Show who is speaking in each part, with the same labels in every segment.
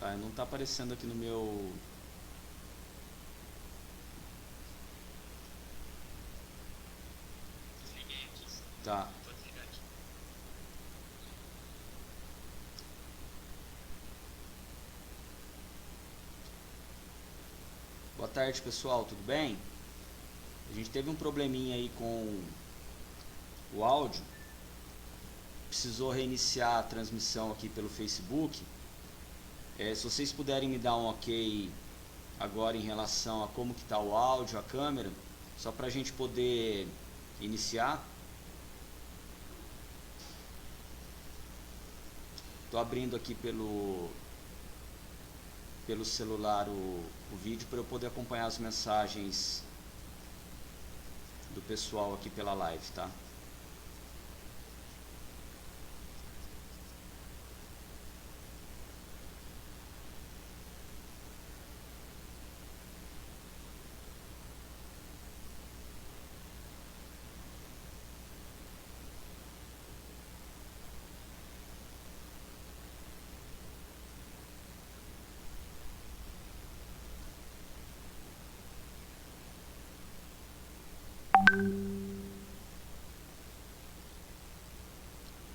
Speaker 1: Tá, não tá aparecendo aqui no meu...
Speaker 2: Desliguei aqui.
Speaker 1: Tá.
Speaker 2: Vou desligar aqui.
Speaker 1: Boa tarde, pessoal, tudo bem? A gente teve um probleminha aí com o áudio. Precisou reiniciar a transmissão aqui pelo Facebook. Se vocês puderem me dar um ok agora em relação a como que tá o áudio, a câmera, só para a gente poder iniciar. Estou abrindo aqui pelo celular o vídeo para eu poder acompanhar as mensagens do pessoal aqui pela live, tá?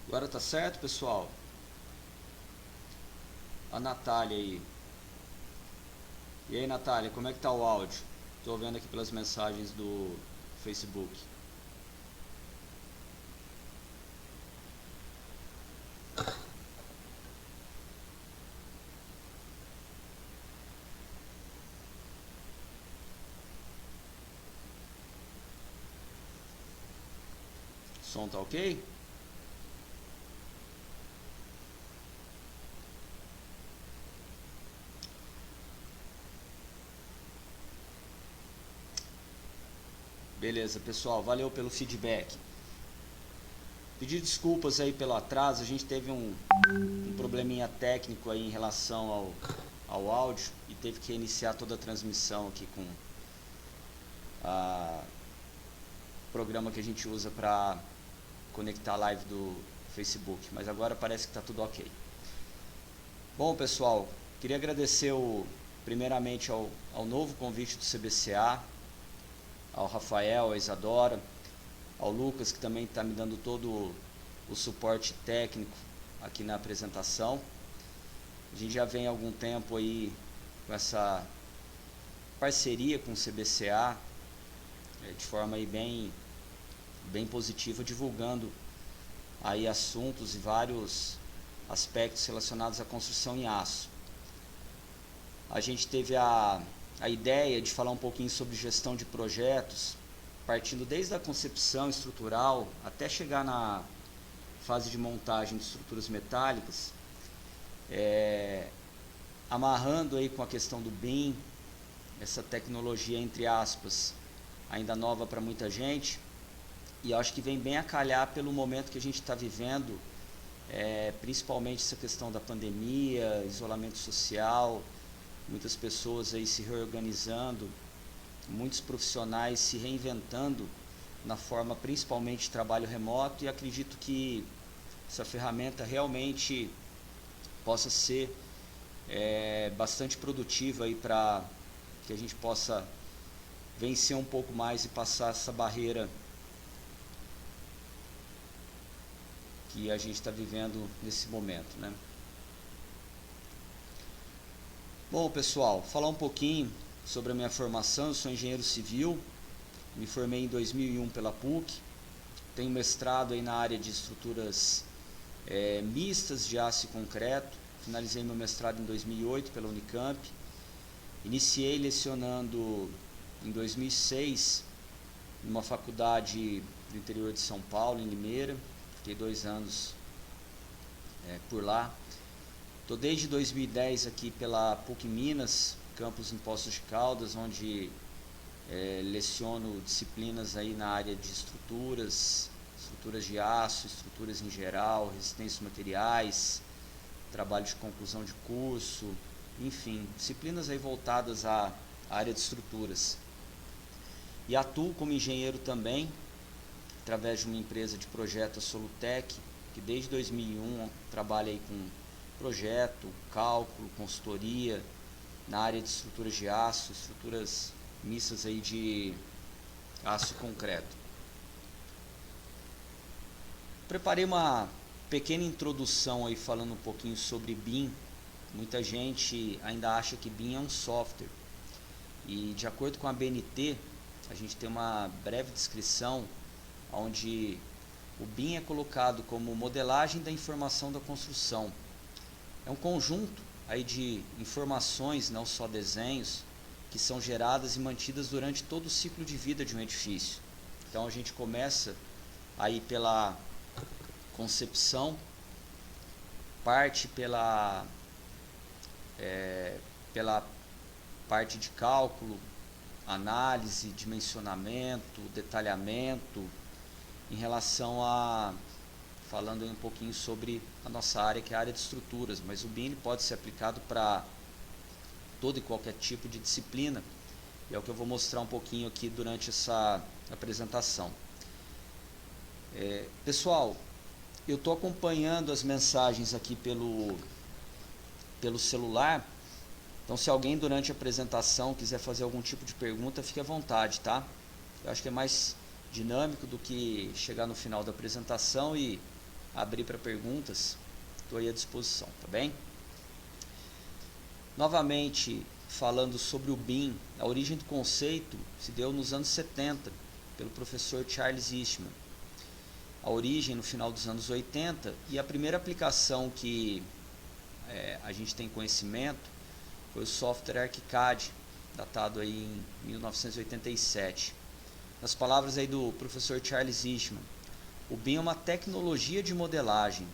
Speaker 1: Agora tá certo, pessoal? A Natália aí. E aí, Natália, como é que tá o áudio? Estou vendo aqui pelas mensagens do Facebook. O som tá ok? Beleza, pessoal, valeu pelo feedback. Pedir desculpas aí pelo atraso, a gente teve um probleminha técnico aí em relação ao áudio e teve que reiniciar toda a transmissão aqui com o programa que a gente usa para conectar a live do Facebook, mas agora parece que está tudo ok. Bom, pessoal, queria agradecer primeiramente ao novo convite do CBCA, ao Rafael, à Isadora, ao Lucas, que também está me dando todo o suporte técnico aqui na apresentação. A gente já vem há algum tempo aí com essa parceria com o CBCA, de forma aí bem positiva, divulgando aí assuntos e vários aspectos relacionados à construção em aço. A gente teve a ideia de falar um pouquinho sobre gestão de projetos, partindo desde a concepção estrutural até chegar na fase de montagem de estruturas metálicas, amarrando aí com a questão do BIM, essa tecnologia, entre aspas, ainda nova para muita gente, e eu acho que vem bem a calhar pelo momento que a gente está vivendo, principalmente essa questão da pandemia, isolamento social, muitas pessoas aí se reorganizando, muitos profissionais se reinventando na forma principalmente de trabalho remoto, e acredito que essa ferramenta realmente possa ser bastante produtiva aí para que a gente possa vencer um pouco mais e passar essa barreira que a gente está vivendo nesse momento, né? Bom, pessoal, falar um pouquinho sobre a minha formação. Eu sou engenheiro civil, me formei em 2001 pela PUC, tenho mestrado aí na área de estruturas mistas de aço e concreto, finalizei meu mestrado em 2008 pela Unicamp, iniciei lecionando em 2006 numa faculdade do interior de São Paulo, em Limeira, fiquei 2 anos por lá. Estou desde 2010 aqui pela PUC Minas, campus em Poços de Caldas, onde leciono disciplinas aí na área de estruturas de aço, estruturas em geral, resistência aos materiais, trabalho de conclusão de curso, enfim, disciplinas aí voltadas à área de estruturas. E atuo como engenheiro também, através de uma empresa de projeto, a Solutec, que desde 2001 trabalha aí com projeto, cálculo, consultoria, na área de estruturas de aço, estruturas mistas aí de aço e concreto. Preparei uma pequena introdução aí falando um pouquinho sobre BIM. Muita gente ainda acha que BIM é um software. E de acordo com a BNT, a gente tem uma breve descrição onde o BIM é colocado como modelagem da informação da construção. É um conjunto aí de informações, não só desenhos, que são geradas e mantidas durante todo o ciclo de vida de um edifício. Então a gente começa aí pela concepção, parte pela parte de cálculo, análise, dimensionamento, detalhamento, em relação a, falando aí um pouquinho sobre a nossa área, que é a área de estruturas, mas o BIM pode ser aplicado para todo e qualquer tipo de disciplina, e é o que eu vou mostrar um pouquinho aqui durante essa apresentação. Pessoal, eu estou acompanhando as mensagens aqui pelo celular, então se alguém durante a apresentação quiser fazer algum tipo de pergunta, fique à vontade, tá? Eu acho que é mais dinâmico do que chegar no final da apresentação e abrir para perguntas. Estou aí à disposição, tá bem? Novamente, falando sobre o BIM, a origem do conceito se deu nos anos 70, pelo professor Charles Eastman. A origem no final dos anos 80, e a primeira aplicação que a gente tem conhecimento foi o software ArchiCAD, datado aí em 1987. Nas palavras aí do professor Charles Eastman, o BIM é uma tecnologia de modelagem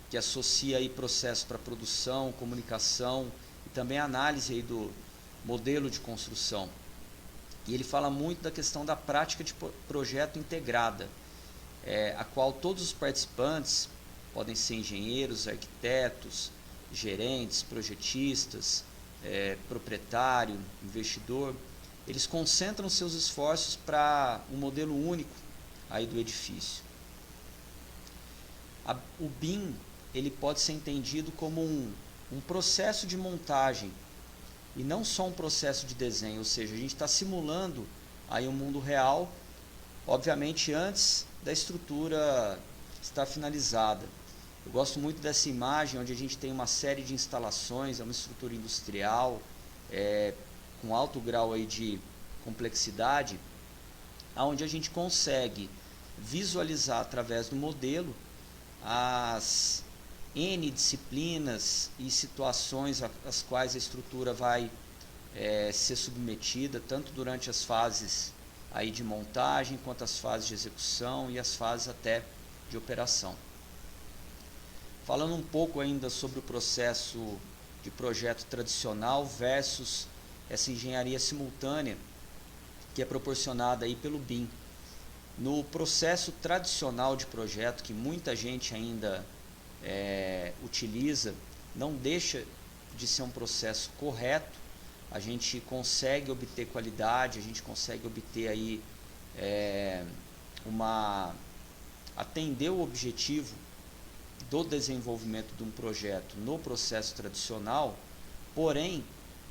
Speaker 1: que associa aí processos para produção, comunicação e também análise aí do modelo de construção. E ele fala muito da questão da prática de projeto integrada, a qual todos os participantes podem ser engenheiros, arquitetos, gerentes, projetistas, proprietário, investidor. Eles concentram seus esforços para um modelo único aí do edifício. O BIM ele pode ser entendido como um processo de montagem e não só um processo de desenho, ou seja, a gente está simulando aí um mundo real, obviamente antes da estrutura estar finalizada. Eu gosto muito dessa imagem onde a gente tem uma série de instalações, é uma estrutura industrial, com alto grau aí de complexidade, onde a gente consegue visualizar através do modelo as N disciplinas e situações às quais a estrutura vai ser submetida, tanto durante as fases aí de montagem, quanto as fases de execução e as fases até de operação. Falando um pouco ainda sobre o processo de projeto tradicional versus essa engenharia simultânea que é proporcionada aí pelo BIM. No processo tradicional de projeto, que muita gente ainda utiliza, não deixa de ser um processo correto. A gente consegue obter qualidade, a gente consegue obter aí atender o objetivo do desenvolvimento de um projeto no processo tradicional, porém,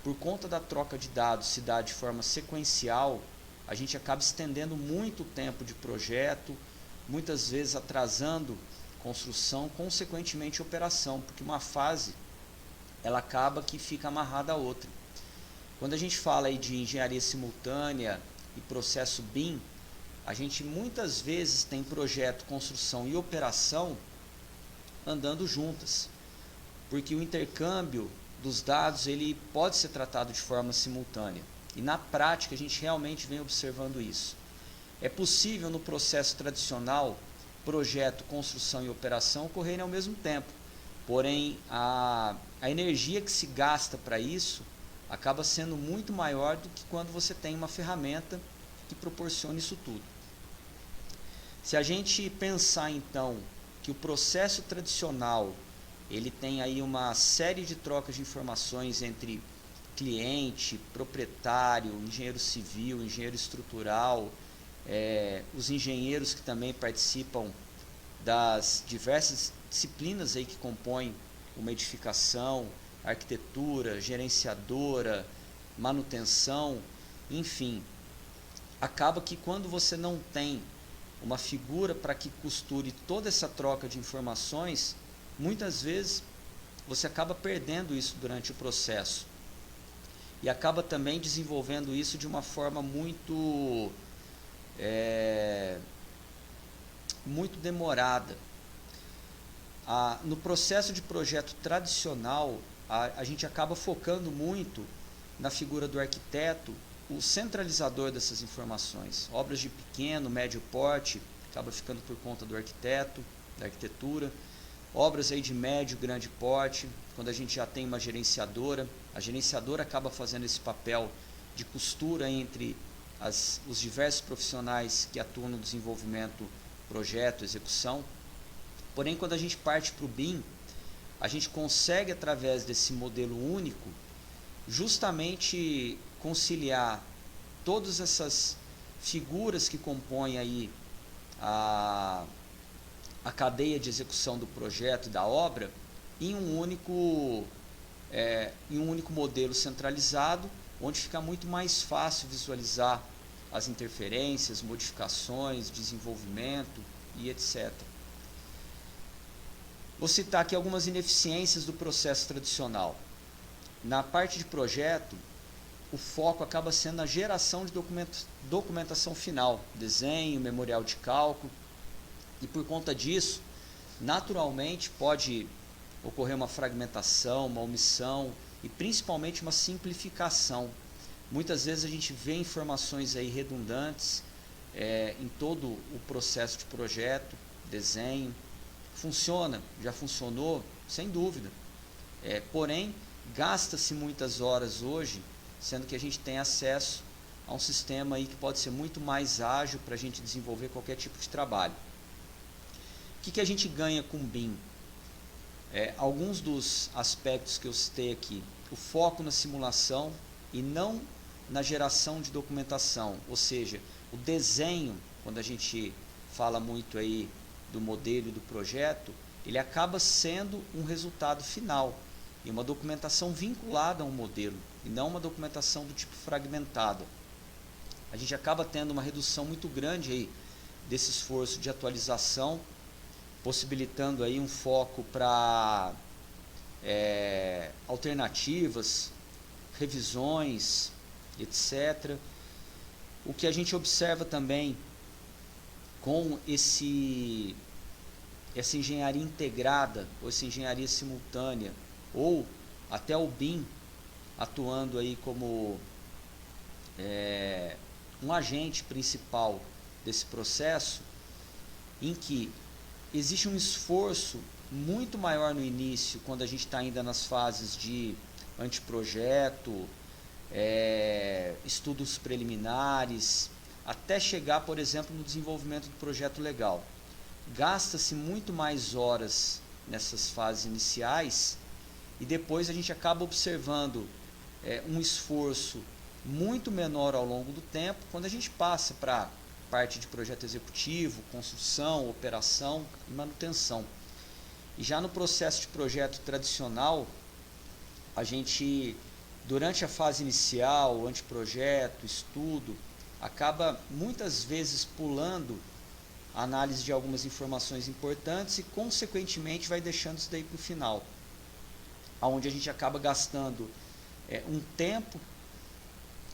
Speaker 1: por conta da troca de dados se dar de forma sequencial, a gente acaba estendendo muito o tempo de projeto, muitas vezes atrasando construção, consequentemente operação, porque uma fase ela acaba que fica amarrada à outra. Quando a gente fala aí de engenharia simultânea e processo BIM, a gente muitas vezes tem projeto, construção e operação andando juntas, porque o intercâmbio dos dados ele pode ser tratado de forma simultânea, e na prática a gente realmente vem observando isso. É possível no processo tradicional projeto, construção e operação ocorrerem ao mesmo tempo, porém a energia que se gasta para isso acaba sendo muito maior do que quando você tem uma ferramenta que proporciona isso tudo. Se a gente pensar então que o processo tradicional ele tem aí uma série de trocas de informações entre cliente, proprietário, engenheiro civil, engenheiro estrutural, os engenheiros que também participam das diversas disciplinas aí que compõem uma edificação, arquitetura, gerenciadora, manutenção, enfim, acaba que quando você não tem uma figura para que costure toda essa troca de informações, muitas vezes você acaba perdendo isso durante o processo e acaba também desenvolvendo isso de uma forma muito demorada. No processo de projeto tradicional, a gente acaba focando muito na figura do arquiteto, o centralizador dessas informações. Obras de pequeno, médio porte, acaba ficando por conta do arquiteto, da arquitetura. Obras aí de médio, grande porte, quando a gente já tem uma gerenciadora, a gerenciadora acaba fazendo esse papel de costura entre os diversos profissionais que atuam no desenvolvimento, projeto, execução. Porém, quando a gente parte para o BIM, a gente consegue, através desse modelo único, justamente conciliar todas essas figuras que compõem aí a cadeia de execução do projeto e da obra em um único modelo centralizado, onde fica muito mais fácil visualizar as interferências, modificações, desenvolvimento e etc. Vou citar aqui algumas ineficiências do processo tradicional. Na parte de projeto, o foco acaba sendo na geração de documentação final, desenho, memorial de cálculo, e por conta disso, naturalmente pode ocorrer uma fragmentação, uma omissão e principalmente uma simplificação. Muitas vezes a gente vê informações aí redundantes em todo o processo de projeto, desenho. Funciona, já funcionou, sem dúvida. Porém, gasta-se muitas horas hoje, sendo que a gente tem acesso a um sistema aí que pode ser muito mais ágil para a gente desenvolver qualquer tipo de trabalho. O que a gente ganha com o BIM? Alguns dos aspectos que eu citei aqui, o foco na simulação e não na geração de documentação, ou seja, o desenho, quando a gente fala muito aí do modelo e do projeto, ele acaba sendo um resultado final e uma documentação vinculada a um modelo e não uma documentação do tipo fragmentada. A gente acaba tendo uma redução muito grande aí desse esforço de atualização, possibilitando aí um foco para alternativas, revisões, etc. O que a gente observa também com essa engenharia integrada, ou essa engenharia simultânea, ou até o BIM atuando aí como um agente principal desse processo, em que existe um esforço muito maior no início, quando a gente está ainda nas fases de anteprojeto, estudos preliminares, até chegar, por exemplo, no desenvolvimento do projeto legal. Gasta-se muito mais horas nessas fases iniciais e depois a gente acaba observando um esforço muito menor ao longo do tempo quando a gente passa para parte de projeto executivo, construção, operação e manutenção. E já no processo de projeto tradicional, a gente, durante a fase inicial, anteprojeto, estudo, acaba muitas vezes pulando a análise de algumas informações importantes e, consequentemente, vai deixando isso daí para o final, onde a gente acaba gastando um tempo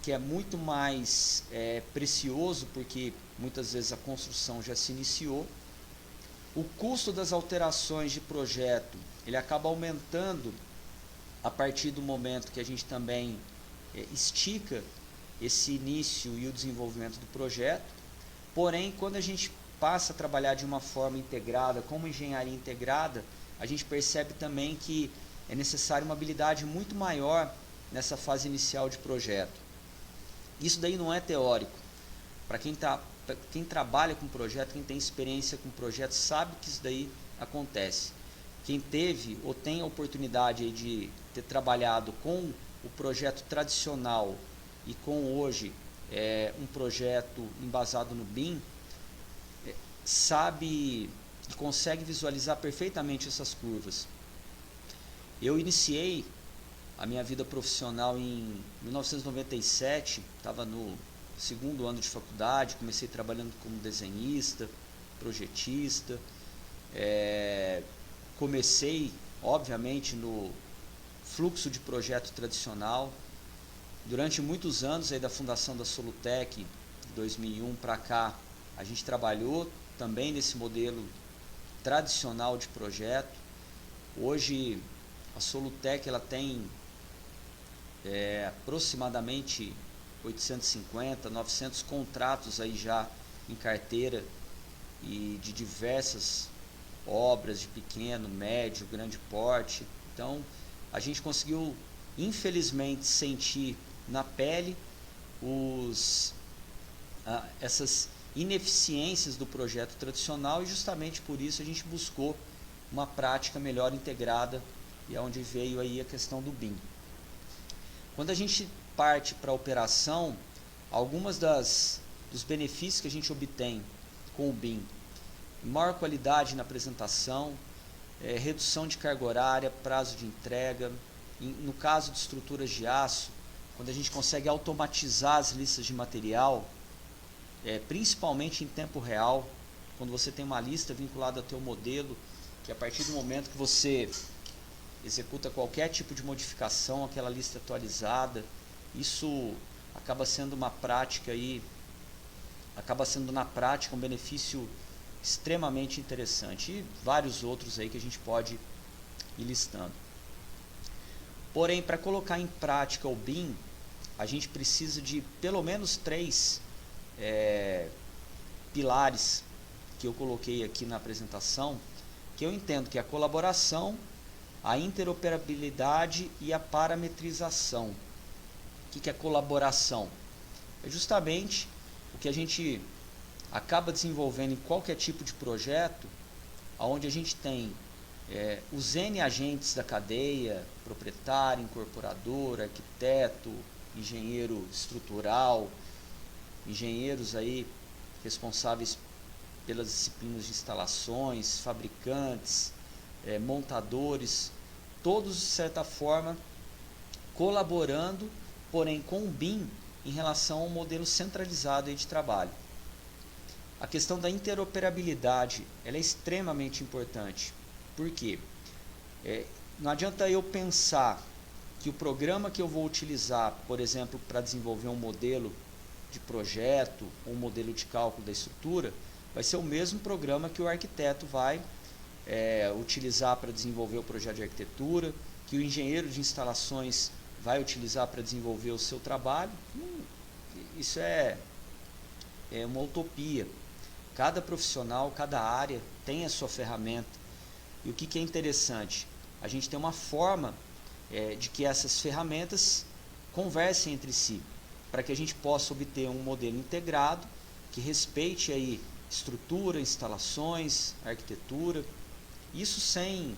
Speaker 1: que é muito mais precioso, porque muitas vezes a construção já se iniciou. O custo das alterações de projeto, ele acaba aumentando a partir do momento que a gente também estica esse início e o desenvolvimento do projeto. Porém, quando a gente passa a trabalhar de uma forma integrada, como engenharia integrada, a gente percebe também que é necessária uma habilidade muito maior nessa fase inicial de projeto. Isso daí não é teórico. Para quem trabalha com projeto, quem tem experiência com projeto, sabe que isso daí acontece. Quem teve ou tem a oportunidade aí de ter trabalhado com o projeto tradicional e com hoje um projeto embasado no BIM, sabe e consegue visualizar perfeitamente essas curvas. Eu iniciei a minha vida profissional em 1997, estava no segundo ano de faculdade, comecei trabalhando como desenhista, projetista, comecei, obviamente, no fluxo de projeto tradicional. Durante muitos anos aí da fundação da Solutec, de 2001 para cá, a gente trabalhou também nesse modelo tradicional de projeto. Hoje a Solutec ela tem aproximadamente 850, 900 contratos aí já em carteira e de diversas obras de pequeno, médio, grande porte. Então a gente conseguiu infelizmente sentir na pele essas ineficiências do projeto tradicional e justamente por isso a gente buscou uma prática melhor integrada e é onde veio aí a questão do BIM. Quando a gente parte para a operação, algumas dos benefícios que a gente obtém com o BIM: maior qualidade na apresentação, redução de carga horária, prazo de entrega. No caso de estruturas de aço, quando a gente consegue automatizar as listas de material, principalmente em tempo real, quando você tem uma lista vinculada ao teu modelo, que a partir do momento que você executa qualquer tipo de modificação, aquela lista atualizada, isso acaba sendo uma prática aí, acaba sendo na prática um benefício extremamente interessante, e vários outros aí que a gente pode ir listando. Porém, para colocar em prática o BIM, a gente precisa de pelo menos 3 pilares que eu coloquei aqui na apresentação, que eu entendo que é a colaboração, a interoperabilidade e a parametrização. O que é colaboração? É justamente o que a gente acaba desenvolvendo em qualquer tipo de projeto, onde a gente tem os N agentes da cadeia: proprietário, incorporador, arquiteto, engenheiro estrutural, engenheiros aí responsáveis pelas disciplinas de instalações, fabricantes, montadores, todos de certa forma colaborando, porém com o BIM em relação ao modelo centralizado aí de trabalho. A questão da interoperabilidade ela é extremamente importante. Por quê? Não adianta eu pensar que o programa que eu vou utilizar, por exemplo, para desenvolver um modelo de projeto, ou um modelo de cálculo da estrutura, vai ser o mesmo programa que o arquiteto vai utilizar para desenvolver o projeto de arquitetura, que o engenheiro de instalações vai utilizar para desenvolver o seu trabalho. Isso é uma utopia. Cada profissional, cada área tem a sua ferramenta. E o que é interessante? A gente tem uma forma de que essas ferramentas conversem entre si, para que a gente possa obter um modelo integrado que respeite aí estrutura, instalações, arquitetura. Isso sem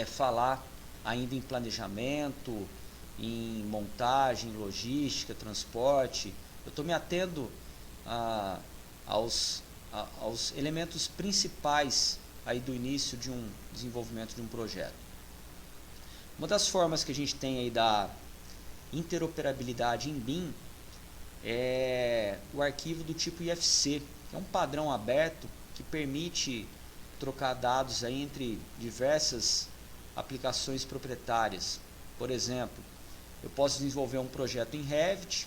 Speaker 1: falar ainda em planejamento, em montagem, logística, transporte. Eu estou me atendo aos elementos principais aí do início de um desenvolvimento de um projeto. Uma das formas que a gente tem aí da interoperabilidade em BIM é o arquivo do tipo IFC, que é um padrão aberto que permite trocar dados aí entre diversas aplicações proprietárias. Por exemplo, eu posso desenvolver um projeto em Revit,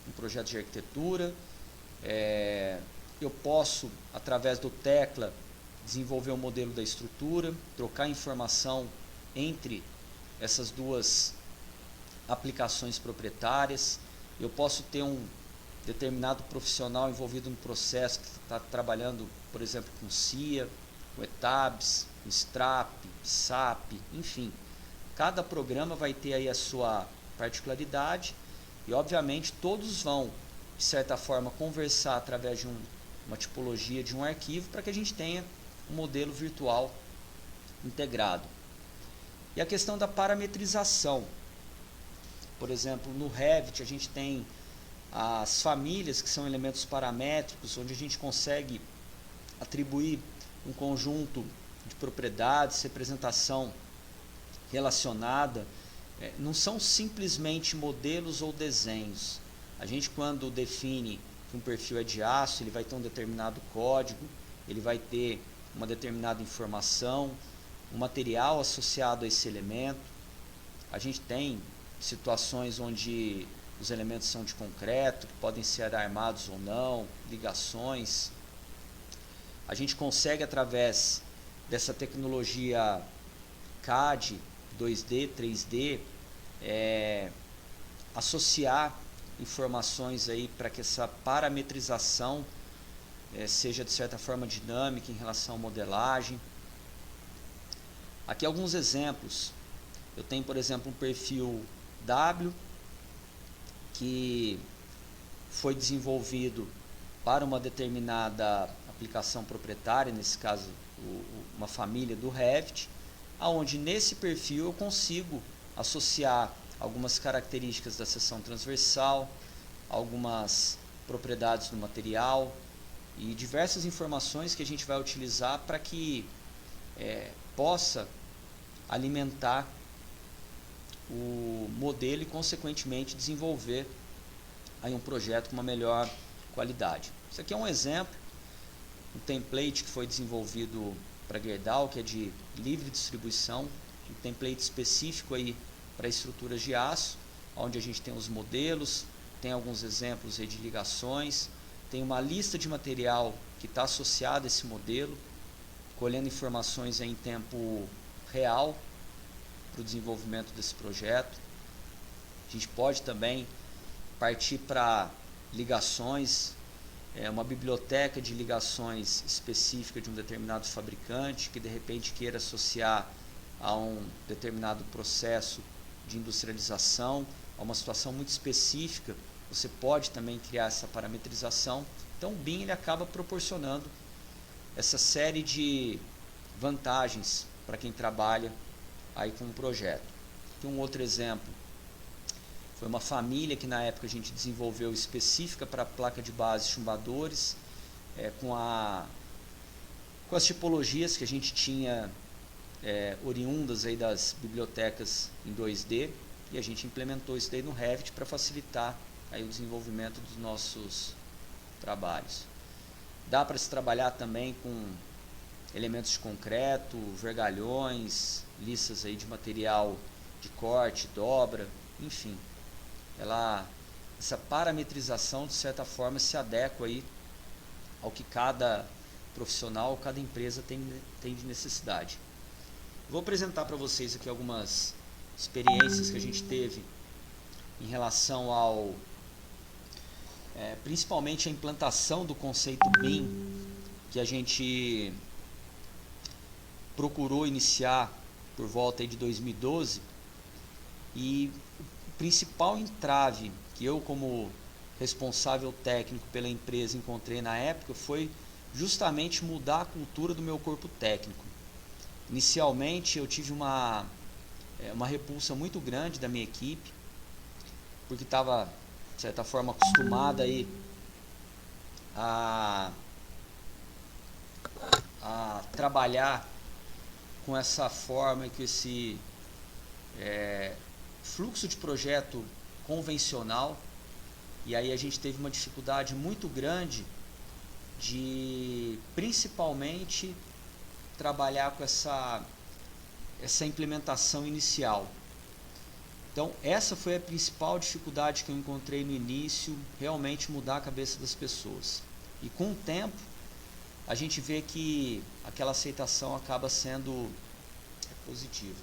Speaker 1: um projeto de arquitetura, eu posso, através do Tecla, desenvolver um modelo da estrutura, trocar informação entre essas duas aplicações proprietárias. Eu posso ter um determinado profissional envolvido no processo que está trabalhando, por exemplo, com CIA, com ETABS, com STRAP, SAP, enfim. Cada programa vai ter aí a sua particularidade e, obviamente, todos vão, de certa forma, conversar através de uma tipologia de um arquivo para que a gente tenha um modelo virtual integrado. E a questão da parametrização. Por exemplo, no Revit a gente tem as famílias, que são elementos paramétricos, onde a gente consegue atribuir um conjunto de propriedades, representação relacionada não são simplesmente modelos ou desenhos. A gente, quando define que um perfil é de aço, ele vai ter um determinado código, ele vai ter uma determinada informação, um material associado a esse elemento. A gente tem situações onde os elementos são de concreto, que podem ser armados ou não, ligações. A gente consegue, através dessa tecnologia CAD, 2D, 3D, associar informações aí para que essa parametrização seja de certa forma dinâmica em relação à modelagem. Aqui alguns exemplos. Eu tenho, por exemplo, um perfil W que foi desenvolvido para uma determinada aplicação proprietária, nesse caso uma família do Revit, onde nesse perfil eu consigo associar algumas características da seção transversal, algumas propriedades do material e diversas informações que a gente vai utilizar para que possa alimentar o modelo e consequentemente desenvolver aí um projeto com uma melhor qualidade. Isso aqui é um exemplo, um template que foi desenvolvido para Gerdau, que é de livre distribuição, um template específico aí para estruturas de aço, onde a gente tem os modelos, tem alguns exemplos aí de ligações, tem uma lista de material que está associada a esse modelo, colhendo informações em tempo real para o desenvolvimento desse projeto. A gente pode também partir para ligações, uma biblioteca de ligações específica de um determinado fabricante que de repente queira associar a um determinado processo de industrialização, a uma situação muito específica. Você pode também criar essa parametrização. Então o BIM ele acaba proporcionando essa série de vantagens para quem trabalha aí com um projeto. Aqui um outro exemplo, foi uma família que na época a gente desenvolveu específica para a placa de base chumbadores, com as tipologias que a gente tinha oriundas aí das bibliotecas em 2D, e a gente implementou isso daí no Revit para facilitar aí o desenvolvimento dos nossos trabalhos. Dá para se trabalhar também com elementos de concreto, vergalhões, listas aí de material de corte, dobra, enfim. Essa parametrização de certa forma se adequa aí ao que cada profissional, cada empresa tem de necessidade. Vou apresentar para vocês aqui algumas experiências que a gente teve em relação ao principalmente a implantação do conceito BIM, que a gente procurou iniciar por volta aí de 2012, e o principal entrave que eu, como responsável técnico pela empresa, encontrei na época foi justamente mudar a cultura do meu corpo técnico. Inicialmente eu tive uma repulsa muito grande da minha equipe, porque estava de certa forma acostumada aí a trabalhar com essa forma, com esse fluxo de projeto convencional, e aí a gente teve uma dificuldade muito grande de principalmente trabalhar com essa implementação inicial. Então essa foi a principal dificuldade que eu encontrei no início, realmente mudar a cabeça das pessoas. E com o tempo a gente vê que aquela aceitação acaba sendo positiva.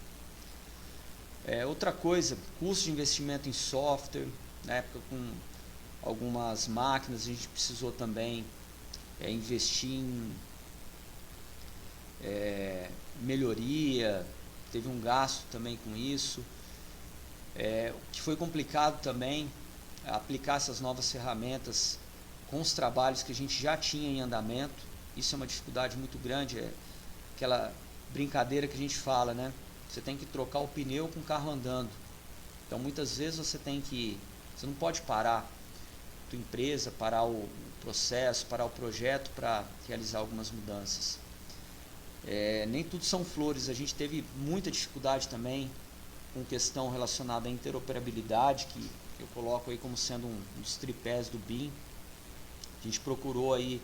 Speaker 1: Outra coisa, custo de investimento em software. Na época, com algumas máquinas, a gente precisou também investir em melhoria, teve um gasto também com isso. O que foi complicado também aplicar essas novas ferramentas com os trabalhos que a gente já tinha em andamento. Isso é uma dificuldade muito grande, aquela brincadeira que a gente fala, né? Você tem que trocar o pneu com o carro andando. Então muitas vezes você não pode parar a tua empresa, parar o processo, parar o projeto para realizar algumas mudanças. Nem tudo são flores, a gente teve muita dificuldade também com questão relacionada à interoperabilidade, que eu coloco aí como sendo um dos tripés do BIM. A gente procurou aí,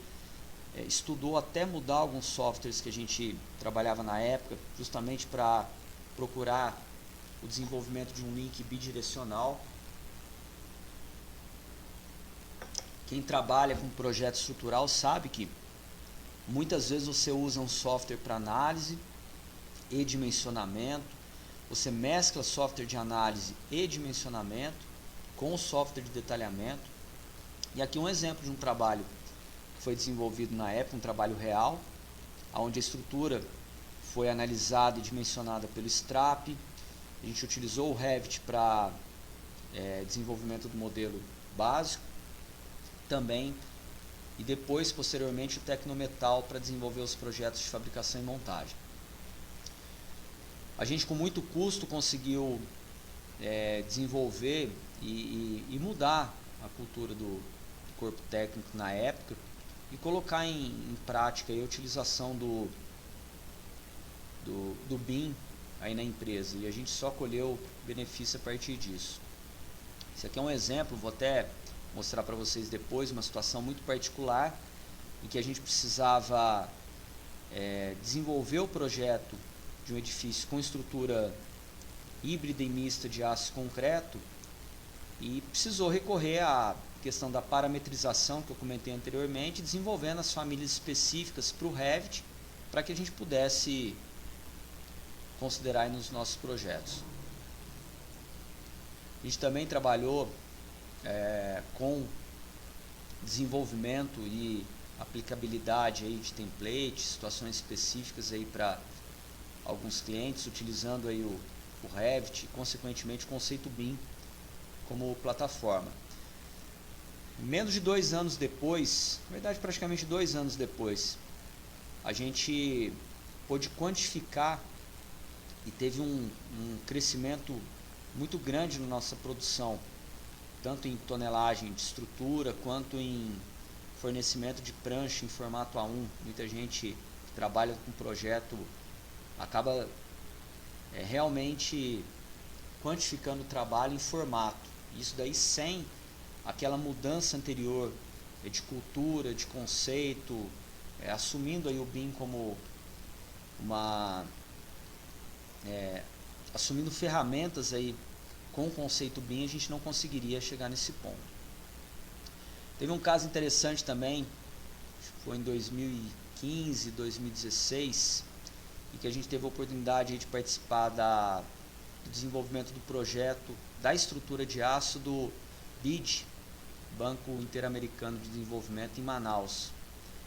Speaker 1: estudou até mudar alguns softwares que a gente trabalhava na época, justamente para procurar o desenvolvimento de um link bidirecional. Quem trabalha com projeto estrutural sabe que muitas vezes você usa um software para análise e dimensionamento, você mescla software de análise e dimensionamento com o software de detalhamento. E aqui um exemplo de um trabalho que foi desenvolvido na época, um trabalho real, onde a estrutura foi analisada e dimensionada pelo STRAP. A gente utilizou o Revit para desenvolvimento do modelo básico também, e depois, posteriormente, o Tecnometal para desenvolver os projetos de fabricação e montagem. A gente, com muito custo, conseguiu desenvolver e mudar a cultura do corpo técnico na época e colocar em prática a utilização do BIM aí na empresa, e a gente só colheu benefício a partir disso. Esse aqui é um exemplo, vou até mostrar para vocês depois, uma situação muito particular em que a gente precisava desenvolver o projeto de um edifício com estrutura híbrida e mista de aço e concreto, e precisou recorrer à questão da parametrização que eu comentei anteriormente, desenvolvendo as famílias específicas para o Revit, para que a gente pudesse considerar aí nos nossos projetos. A gente também trabalhou com desenvolvimento e aplicabilidade aí de templates, situações específicas aí para alguns clientes, utilizando aí o Revit e, consequentemente, o conceito BIM como plataforma. Menos de 2 anos depois, na verdade praticamente 2 anos depois, a gente pôde quantificar e teve um crescimento muito grande na nossa produção, tanto em tonelagem de estrutura quanto em fornecimento de prancha em formato A1. Muita gente que trabalha com projeto acaba realmente quantificando o trabalho em formato. Isso daí sem aquela mudança anterior de cultura, de conceito, assumindo aí o BIM como assumindo ferramentas aí com o conceito BIM, a gente não conseguiria chegar nesse ponto. Teve um caso interessante também, foi em 2015, 2016, em que a gente teve a oportunidade de participar do desenvolvimento do projeto da estrutura de aço do BID, Banco Interamericano de Desenvolvimento, em Manaus.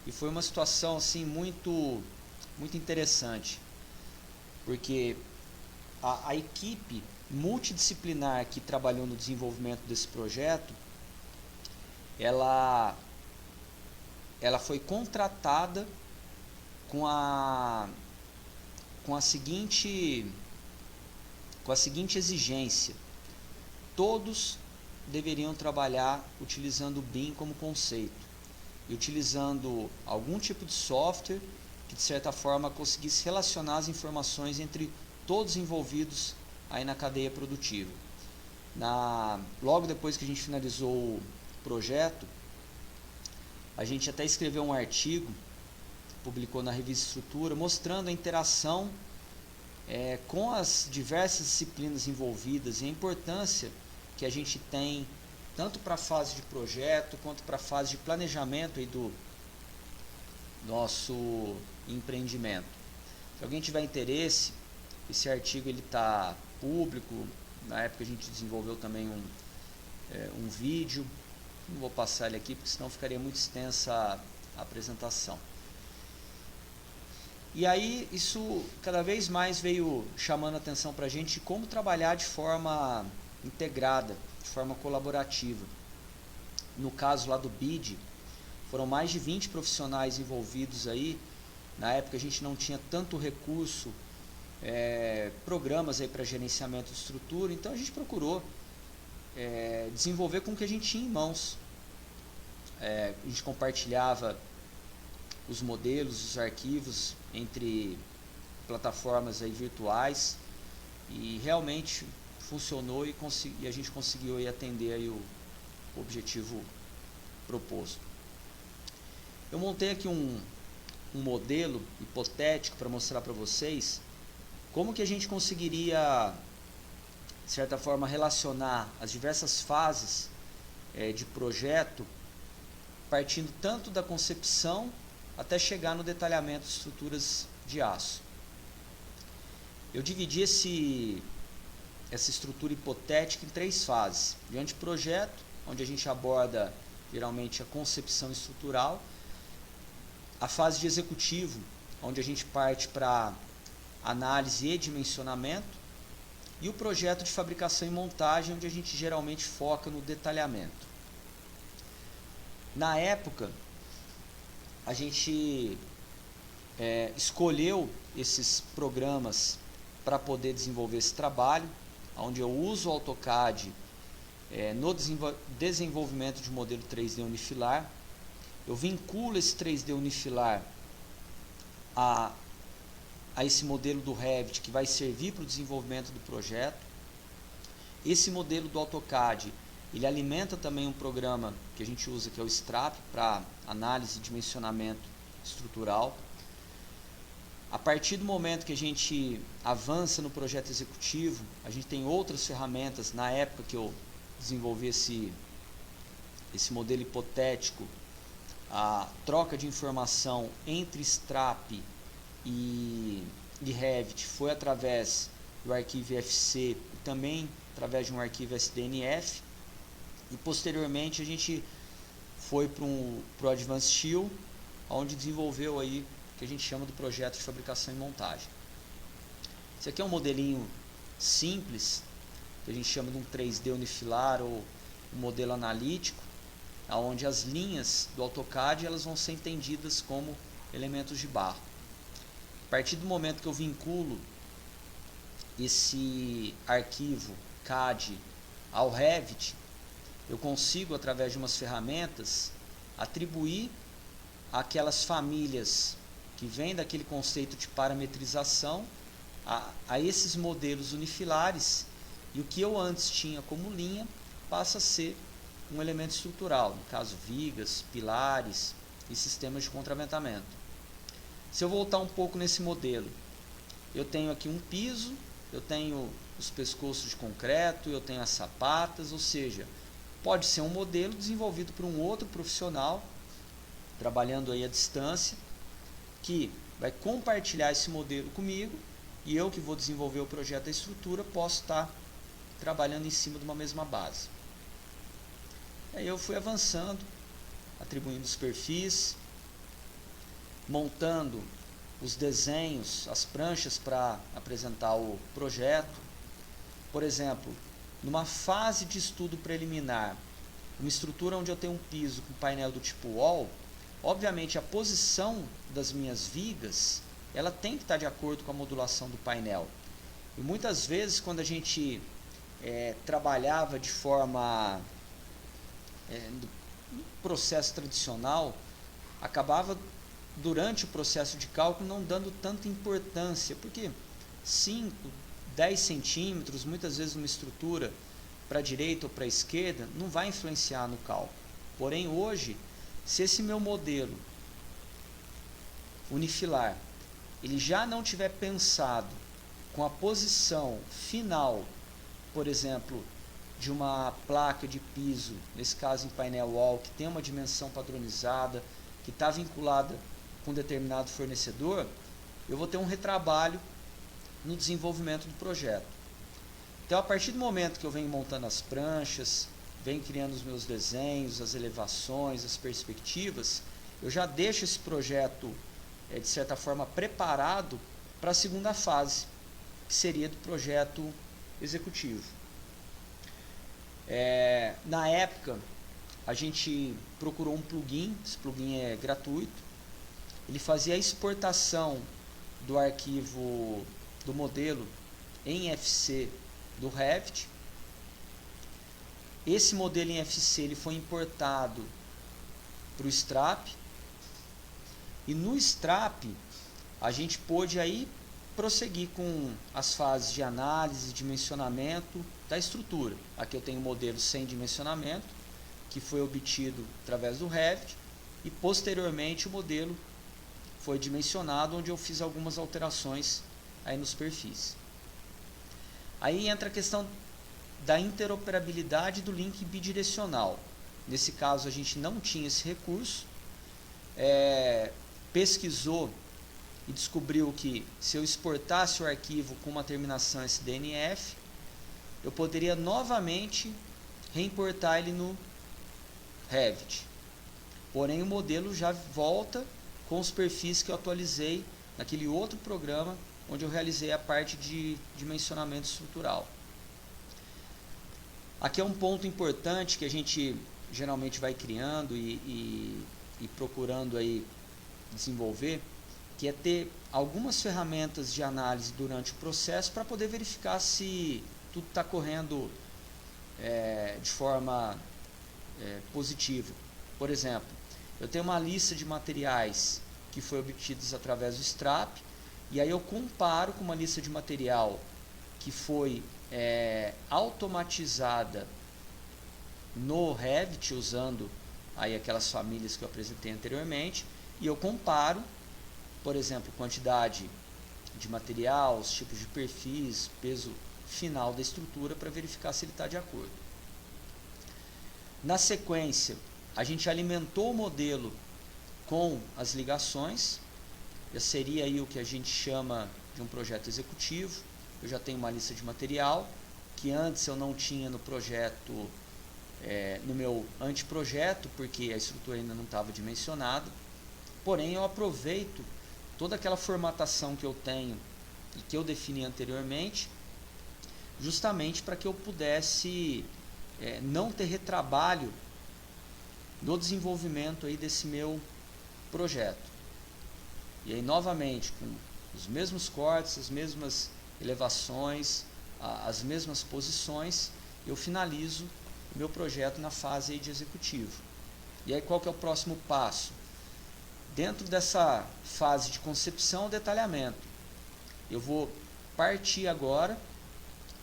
Speaker 1: E foi uma situação assim muito interessante, porque a equipe multidisciplinar que trabalhou no desenvolvimento desse projeto, ela foi contratada com a seguinte exigência: todos deveriam trabalhar utilizando o BIM como conceito e utilizando algum tipo de software que de certa forma conseguisse relacionar as informações entre todos envolvidos aí na cadeia produtiva. Logo depois que a gente finalizou o projeto, a gente até escreveu um artigo, publicou na revista Estrutura, mostrando a interação com as diversas disciplinas envolvidas e a importância que a gente tem tanto para a fase de projeto quanto para a fase de planejamento aí do nosso empreendimento. Se alguém tiver interesse, esse artigo ele está público. Na época a gente desenvolveu também um vídeo. Não vou passar ele aqui porque senão ficaria muito extensa a apresentação. E aí isso cada vez mais veio chamando a atenção para a gente de como trabalhar de forma integrada, de forma colaborativa. No caso lá do BID, foram mais de 20 profissionais envolvidos aí. Na época a gente não tinha tanto recurso, programas aí para gerenciamento de estrutura, então a gente procurou desenvolver com o que a gente tinha em mãos. A gente compartilhava os modelos, os arquivos entre plataformas aí virtuais, e realmente funcionou e a gente conseguiu aí atender aí o objetivo proposto. Eu montei aqui um modelo hipotético para mostrar para vocês como que a gente conseguiria, de certa forma, relacionar as diversas fases de projeto, partindo tanto da concepção até chegar no detalhamento de estruturas de aço. Eu dividi essa estrutura hipotética em 3 fases. De anteprojeto, onde a gente aborda geralmente a concepção estrutural, a fase de executivo, onde a gente parte para análise e dimensionamento, e o projeto de fabricação e montagem, onde a gente geralmente foca no detalhamento. Na época, a gente escolheu esses programas para poder desenvolver esse trabalho, onde eu uso o AutoCAD no desenvolvimento de modelo 3D unifilar. Eu vinculo esse 3D unifilar a esse modelo do Revit, que vai servir para o desenvolvimento do projeto. Esse modelo do AutoCAD, ele alimenta também um programa que a gente usa, que é o STRAP, para análise e dimensionamento estrutural. A partir do momento que a gente avança no projeto executivo, a gente tem outras ferramentas. Na época que eu desenvolvi esse modelo hipotético, a troca de informação entre STRAP e Revit foi através do arquivo IFC e também através de um arquivo SDNF, e posteriormente a gente foi para o Advanced Shield, onde desenvolveu aí o que a gente chama do projeto de fabricação e montagem. Esse aqui é um modelinho simples, que a gente chama de um 3D unifilar ou um modelo analítico, onde as linhas do AutoCAD elas vão ser entendidas como elementos de barro. A partir do momento que eu vinculo esse arquivo CAD ao Revit, eu consigo, através de umas ferramentas, atribuir aquelas famílias que vêm daquele conceito de parametrização a esses modelos unifilares, e o que eu antes tinha como linha passa a ser um elemento estrutural, no caso vigas, pilares e sistemas de contraventamento. Se eu voltar um pouco nesse modelo, eu tenho aqui um piso, eu tenho os pescoços de concreto, eu tenho as sapatas, ou seja, pode ser um modelo desenvolvido por um outro profissional, trabalhando aí à distância, que vai compartilhar esse modelo comigo, e eu que vou desenvolver o projeto da estrutura posso estar trabalhando em cima de uma mesma base. Aí eu fui avançando, atribuindo os perfis, montando os desenhos, as pranchas para apresentar o projeto. Por exemplo, numa fase de estudo preliminar, uma estrutura onde eu tenho um piso com painel do tipo wall, obviamente a posição das minhas vigas ela tem que estar de acordo com a modulação do painel. E muitas vezes, quando a gente trabalhava de forma no processo tradicional, acabava durante o processo de cálculo não dando tanta importância, porque 5, 10 centímetros, muitas vezes uma estrutura para a direita ou para a esquerda, não vai influenciar no cálculo. Porém, hoje, se esse meu modelo unifilar ele já não tiver pensado com a posição final, por exemplo, de uma placa de piso, nesse caso em painel wall, que tem uma dimensão padronizada, que está vinculada com um determinado fornecedor, eu vou ter um retrabalho no desenvolvimento do projeto. Então, a partir do momento que eu venho montando as pranchas, venho criando os meus desenhos, as elevações, as perspectivas, eu já deixo esse projeto, de certa forma, preparado para a segunda fase, que seria do projeto executivo. Na época, a gente procurou um plugin, esse plugin é gratuito, ele fazia a exportação do arquivo do modelo em FC do Revit. Esse modelo em FC ele foi importado para o STRAP, E no STRAP, a gente pôde aí prosseguir com as fases de análise e dimensionamento da estrutura. Aqui eu tenho um modelo sem dimensionamento, que foi obtido através do Revit, e posteriormente o modelo foi dimensionado, onde eu fiz algumas alterações aí nos perfis. Aí entra a questão da interoperabilidade do link bidirecional. Nesse caso a gente não tinha esse recurso, pesquisou e descobriu que se eu exportasse o arquivo com uma terminação SDNF, eu poderia novamente reimportar ele no Revit. Porém o modelo já volta com os perfis que eu atualizei naquele outro programa onde eu realizei a parte de dimensionamento estrutural. Aqui é um ponto importante que a gente geralmente vai criando e procurando aí desenvolver, que é ter algumas ferramentas de análise durante o processo para poder verificar se tudo está correndo de forma positiva. Por exemplo, eu tenho uma lista de materiais que foi obtidos através do STRAP, e aí eu comparo com uma lista de material que foi automatizada no Revit, usando aí aquelas famílias que eu apresentei anteriormente, e eu comparo, por exemplo, quantidade de material, os tipos de perfis, peso final da estrutura, para verificar se ele está de acordo. Na sequência, a gente alimentou o modelo com as ligações. Já seria aí o que a gente chama de um projeto executivo. Eu já tenho uma lista de material que antes eu não tinha no projeto, no meu anteprojeto, porque a estrutura ainda não estava dimensionada. Porém, eu aproveito toda aquela formatação que eu tenho e que eu defini anteriormente, justamente para que eu pudesse não ter retrabalho no desenvolvimento aí desse meu projeto. E aí novamente com os mesmos cortes, as mesmas elevações, as mesmas posições, eu finalizo o meu projeto na fase aí de executivo. E aí qual que é o próximo passo? Dentro dessa fase de concepção e detalhamento, eu vou partir agora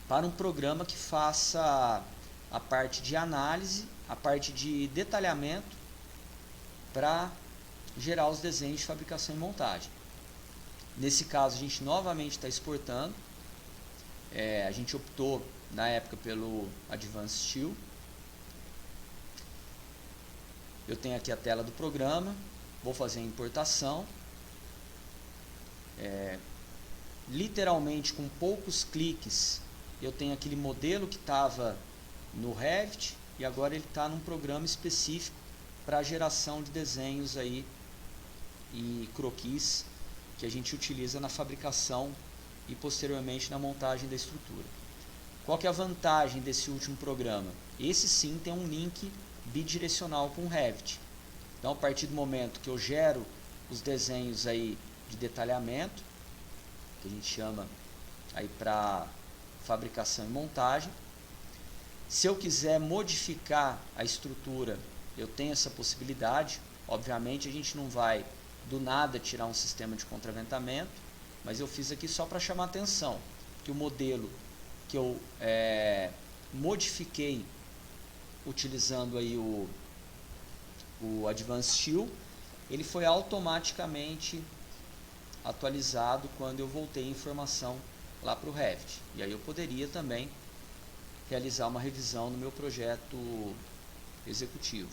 Speaker 1: para um programa que faça a parte de análise, a parte de detalhamento, para gerar os desenhos de fabricação e montagem. Nesse caso a gente novamente está exportando, a gente optou na época pelo Advanced Steel. Eu tenho aqui a tela do programa, vou fazer a importação, literalmente com poucos cliques eu tenho aquele modelo que estava no Revit e agora ele está num programa específico para a geração de desenhos aí e croquis que a gente utiliza na fabricação e posteriormente na montagem da estrutura. Qual que é a vantagem desse último programa? Esse sim tem um link bidirecional com o Revit. Então, a partir do momento que eu gero os desenhos aí de detalhamento, que a gente chama aí para fabricação e montagem, se eu quiser modificar a estrutura, eu tenho essa possibilidade. Obviamente a gente não vai do nada tirar um sistema de contraventamento, mas eu fiz aqui só para chamar a atenção que o modelo que eu modifiquei utilizando aí o Advanced Steel, ele foi automaticamente atualizado quando eu voltei a informação lá para o Revit. E aí eu poderia também realizar uma revisão no meu projeto executivo.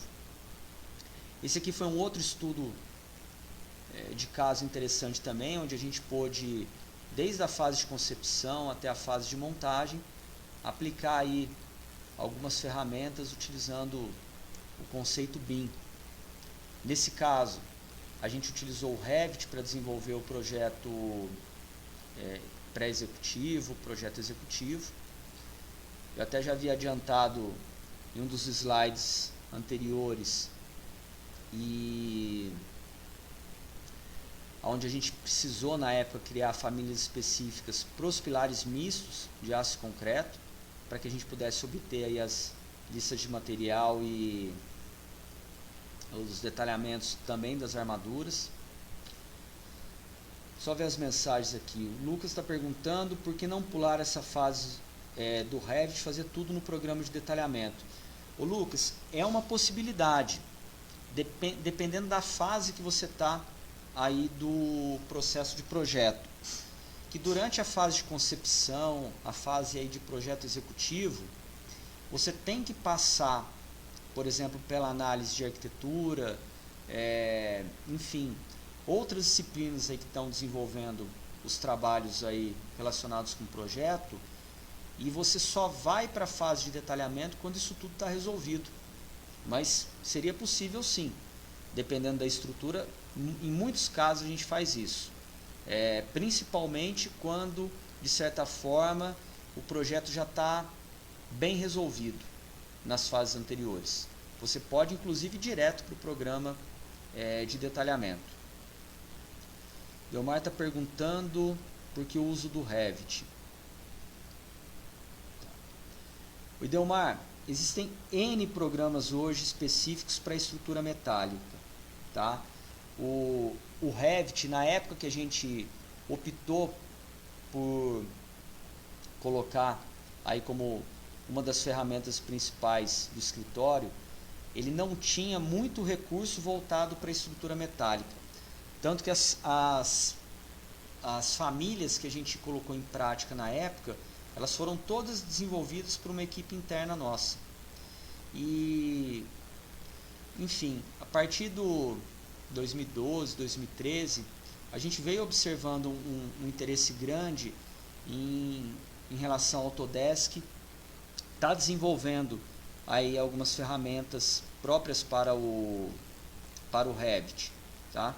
Speaker 1: Esse aqui foi um outro estudo de caso interessante também, onde a gente pôde, desde a fase de concepção até a fase de montagem, aplicar aí algumas ferramentas utilizando o conceito BIM. Nesse caso, a gente utilizou o Revit para desenvolver o projeto pré-executivo, projeto executivo. Eu até já havia adiantado em um dos slides anteriores, e onde a gente precisou na época criar famílias específicas para os pilares mistos de aço e concreto, para que a gente pudesse obter aí as listas de material e os detalhamentos também das armaduras. Só ver as mensagens aqui. O Lucas está perguntando por que não pular essa fase do Revit, fazer tudo no programa de detalhamento. Ô Lucas, é uma possibilidade, dependendo da fase que você está aí do processo de projeto. Que durante a fase de concepção, a fase aí de projeto executivo, você tem que passar, por exemplo, pela análise de arquitetura, enfim, outras disciplinas aí que estão desenvolvendo os trabalhos aí relacionados com o projeto, e você só vai para a fase de detalhamento quando isso tudo está resolvido. Mas seria possível sim, dependendo da estrutura. Em muitos casos a gente faz isso, principalmente quando, de certa forma, o projeto já está bem resolvido nas fases anteriores. Você pode inclusive ir direto para o programa de detalhamento. Delmar está perguntando por que o uso do Revit. O Delmar, existem N programas hoje específicos para estrutura metálica, tá? O Revit, na época que a gente optou por colocar aí como uma das ferramentas principais do escritório, ele não tinha muito recurso voltado para a estrutura metálica. Tanto que as famílias que a gente colocou em prática na época, elas foram todas desenvolvidas por uma equipe interna nossa. E, enfim, a partir do 2012, 2013, a gente veio observando um interesse grande em relação ao Autodesk, está desenvolvendo aí algumas ferramentas próprias para o Revit, tá?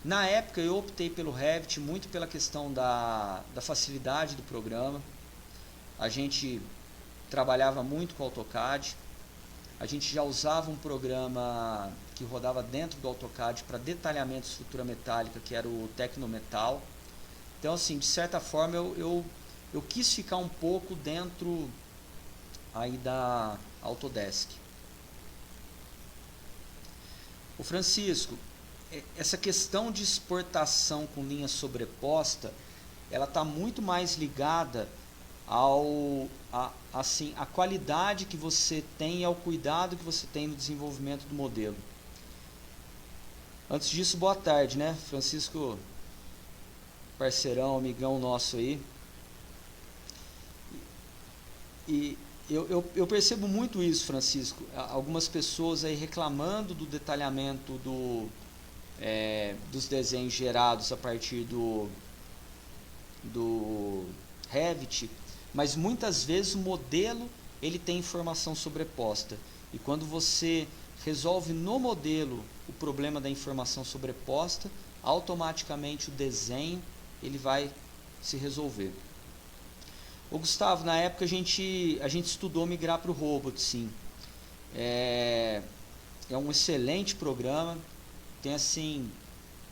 Speaker 1: Na época eu optei pelo Revit muito pela questão da facilidade do programa. A gente trabalhava muito com o AutoCAD, a gente já usava um programa que rodava dentro do AutoCAD para detalhamento de estrutura metálica, que era o Tecnometal. Então, assim, de certa forma eu quis ficar um pouco dentro aí da Autodesk. O Francisco, essa questão de exportação com linha sobreposta, ela está muito mais ligada a qualidade que você tem e ao cuidado que você tem no desenvolvimento do modelo. Antes disso, boa tarde, né? Francisco, parceirão, amigão nosso aí. E eu percebo muito isso, Francisco. Algumas pessoas aí reclamando do detalhamento dos desenhos gerados a partir do Revit, mas muitas vezes o modelo ele tem informação sobreposta, e quando você resolve no modelo o problema da informação sobreposta, automaticamente o desenho ele vai se resolver. O Gustavo, na época a gente estudou migrar para o Robot, sim. É um excelente programa, tem assim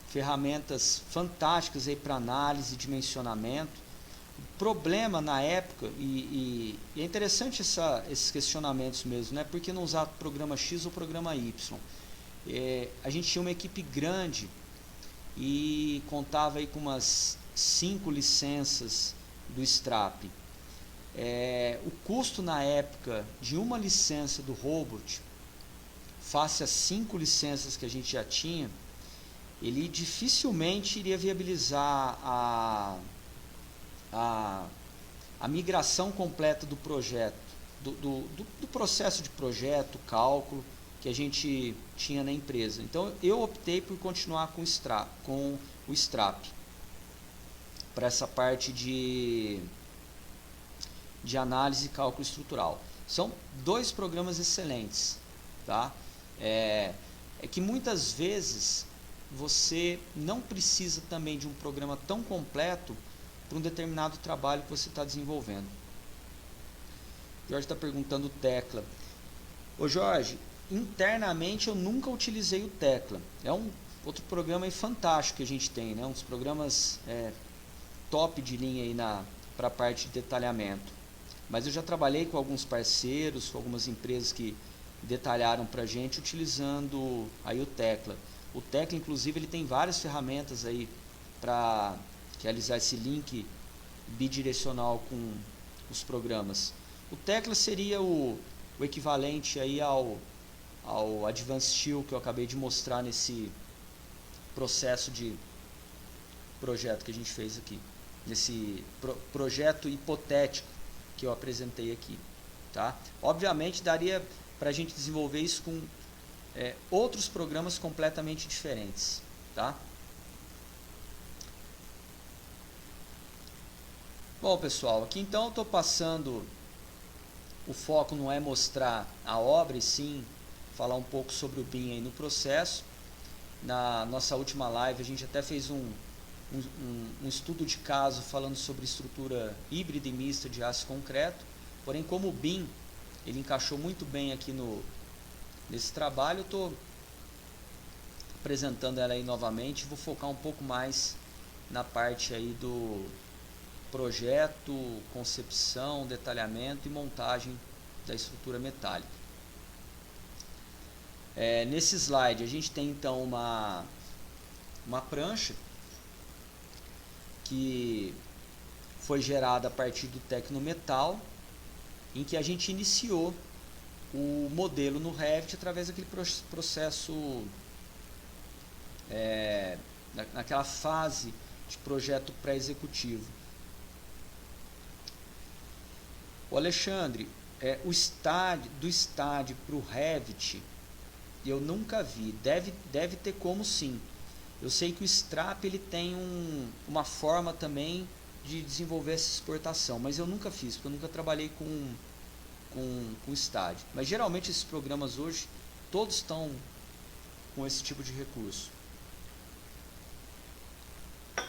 Speaker 1: ferramentas fantásticas aí para análise e dimensionamento. O problema na época, e é interessante esses questionamentos mesmo, né? Por que não usar programa X ou programa Y? A gente tinha uma equipe grande e contava aí com umas 5 licenças do Strap. O custo na época de uma licença do Robot, face a 5 licenças que a gente já tinha, ele dificilmente iria viabilizar a migração completa do projeto, do processo de projeto, cálculo que a gente tinha na empresa. Então eu optei por continuar com o Strap para essa parte de análise e cálculo estrutural. São 2 programas excelentes, tá? É que muitas vezes você não precisa também de um programa tão completo para um determinado trabalho que você está desenvolvendo. O Jorge está perguntando o Tecla. Ô Jorge, internamente eu nunca utilizei o Tecla. É um outro programa aí fantástico que a gente tem, né? Um dos programas top de linha aí para a parte de detalhamento. Mas eu já trabalhei com alguns parceiros, com algumas empresas que detalharam para a gente utilizando aí o Tecla. O Tecla, inclusive, ele tem várias ferramentas aí para realizar esse link bidirecional com os programas. O Tecla seria o equivalente aí ao Advanced Shield que eu acabei de mostrar nesse processo de projeto que a gente fez aqui, nesse projeto hipotético que eu apresentei aqui, tá? Obviamente daria para a gente desenvolver isso com outros programas completamente diferentes, tá? Bom, pessoal, aqui então eu estou passando, o foco não é mostrar a obra, e sim falar um pouco sobre o BIM aí no processo. Na nossa última live a gente até fez um estudo de caso falando sobre estrutura híbrida e mista de aço e concreto, porém como o BIM ele encaixou muito bem aqui nesse trabalho, eu estou apresentando ela aí novamente. Vou focar um pouco mais na parte aí do projeto, concepção, detalhamento e montagem da estrutura metálica. Nesse slide a gente tem então uma prancha que foi gerada a partir do Tecnometal, em que a gente iniciou o modelo no Revit através daquele processo, naquela fase de projeto pré-executivo. O Alexandre, do estádio para o Revit, eu nunca vi. Deve ter como sim. Eu sei que o Strap ele tem uma forma também de desenvolver essa exportação, mas eu nunca fiz, porque eu nunca trabalhei com estádio. Mas geralmente esses programas hoje, todos estão com esse tipo de recurso. Deixa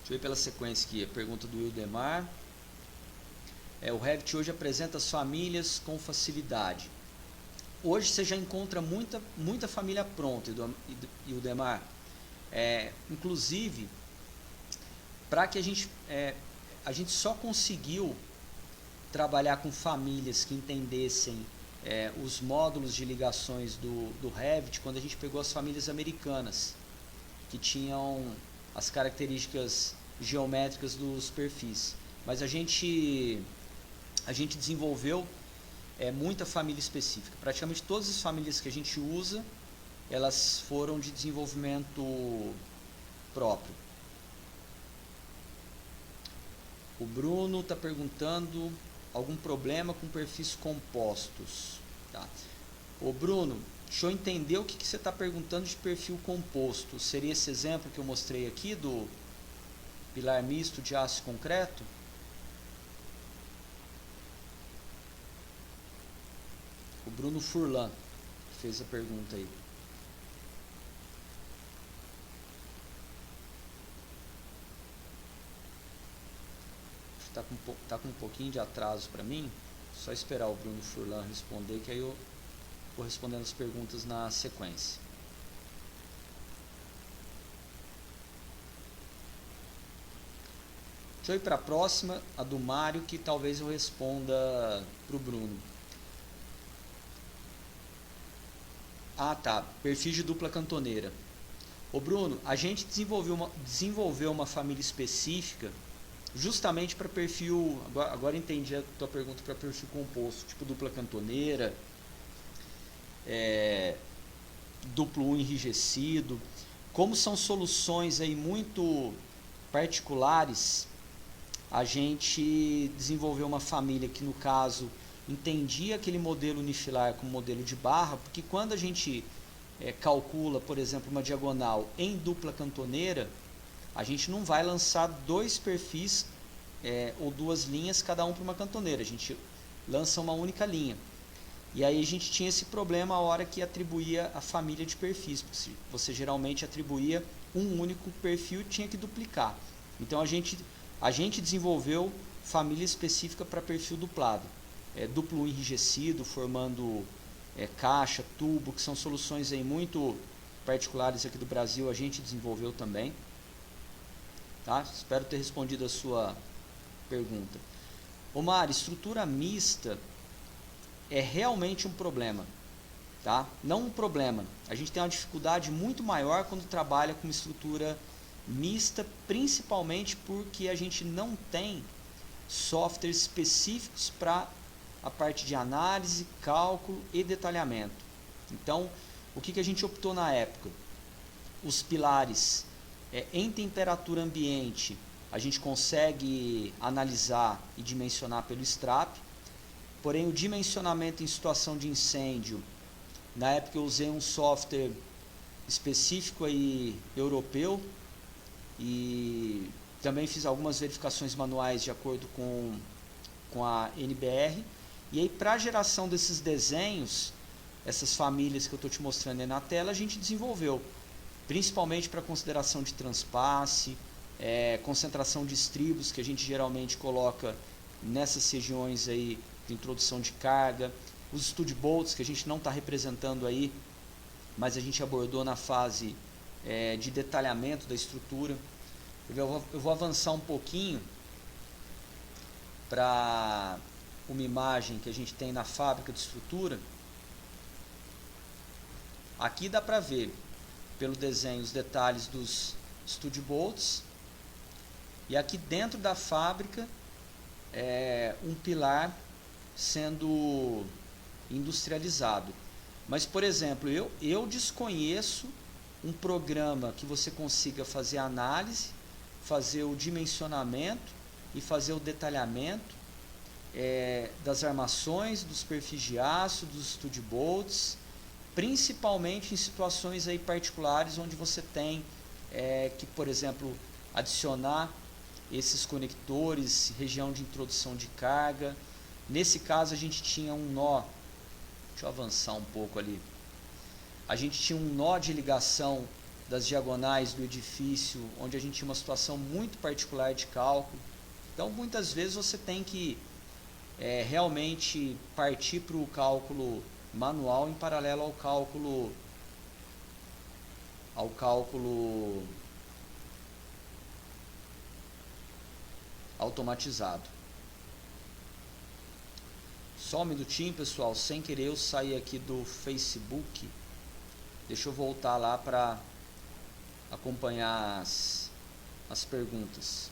Speaker 1: eu ver pela sequência aqui, a pergunta do Wildemar. O Revit hoje apresenta as famílias com facilidade. Hoje você já encontra muita família pronta, Wildemar. Inclusive, para que a gente só conseguiu trabalhar com famílias que entendessem os módulos de ligações do Revit quando a gente pegou as famílias americanas, que tinham as características geométricas dos perfis. Mas a gente desenvolveu muita família específica. Praticamente todas as famílias que a gente usa, elas foram de desenvolvimento próprio. O Bruno está perguntando algum problema com perfis compostos. Tá. Ô Bruno, deixa eu entender o que você está perguntando de perfil composto. Seria esse exemplo que eu mostrei aqui do pilar misto de aço e concreto? O Bruno Furlan fez a pergunta aí. Tá com um pouquinho de atraso para mim. Só esperar o Bruno Furlan responder, que aí eu vou respondendo as perguntas na sequência. Deixa eu ir para a próxima, a do Mário, que talvez eu responda para o Bruno. Ah, tá. Perfil de dupla cantoneira. Ô Bruno, a gente desenvolveu uma família específica justamente para perfil. Agora entendi a tua pergunta, para perfil composto, tipo dupla cantoneira, duplo U enrijecido. Como são soluções aí muito particulares, a gente desenvolveu uma família que, no caso, entendia aquele modelo unifilar como modelo de barra, porque quando a gente calcula, por exemplo, uma diagonal em dupla cantoneira, a gente não vai lançar dois perfis ou duas linhas, cada um para uma cantoneira. A gente lança uma única linha. E aí a gente tinha esse problema a hora que atribuía a família de perfis. Porque você geralmente atribuía um único perfil e tinha que duplicar. Então a gente desenvolveu família específica para perfil duplado. Duplo enrijecido, formando caixa, tubo, que são soluções aí muito particulares aqui do Brasil, a gente desenvolveu também. Tá? Espero ter respondido a sua pergunta. Omar, estrutura mista é realmente um problema. Tá? Não um problema. A gente tem uma dificuldade muito maior quando trabalha com estrutura mista, principalmente porque a gente não tem softwares específicos para a parte de análise, cálculo e detalhamento. Então, o que a gente optou na época? Os pilares em temperatura ambiente, a gente consegue analisar e dimensionar pelo STRAP, porém o dimensionamento em situação de incêndio, na época eu usei um software específico aí, europeu, e também fiz algumas verificações manuais de acordo com a NBR. E aí, para a geração desses desenhos, essas famílias que eu estou te mostrando aí na tela, a gente desenvolveu, principalmente para consideração de transpasse, concentração de estribos, que a gente geralmente coloca nessas regiões aí de introdução de carga, os stud bolts, que a gente não está representando aí, mas a gente abordou na fase de detalhamento da estrutura. Eu vou avançar um pouquinho para uma imagem que a gente tem na fábrica de estrutura. Aqui dá para ver pelo desenho os detalhes dos stud bolts, e aqui dentro da fábrica um pilar sendo industrializado. Mas, por exemplo, eu desconheço um programa que você consiga fazer a análise, fazer o dimensionamento e fazer o detalhamento das armações, dos perfis de aço, dos stud bolts, principalmente em situações aí particulares onde você tem que, por exemplo, adicionar esses conectores, região de introdução de carga. Nesse caso a gente tinha um nó, deixa eu avançar um pouco ali, a gente tinha um nó de ligação das diagonais do edifício, onde a gente tinha uma situação muito particular de cálculo. Então muitas vezes você tem que realmente partir para o cálculo manual em paralelo ao cálculo automatizado. Só um minutinho, pessoal, sem querer eu saí aqui do Facebook. Deixa eu voltar lá para acompanhar as perguntas.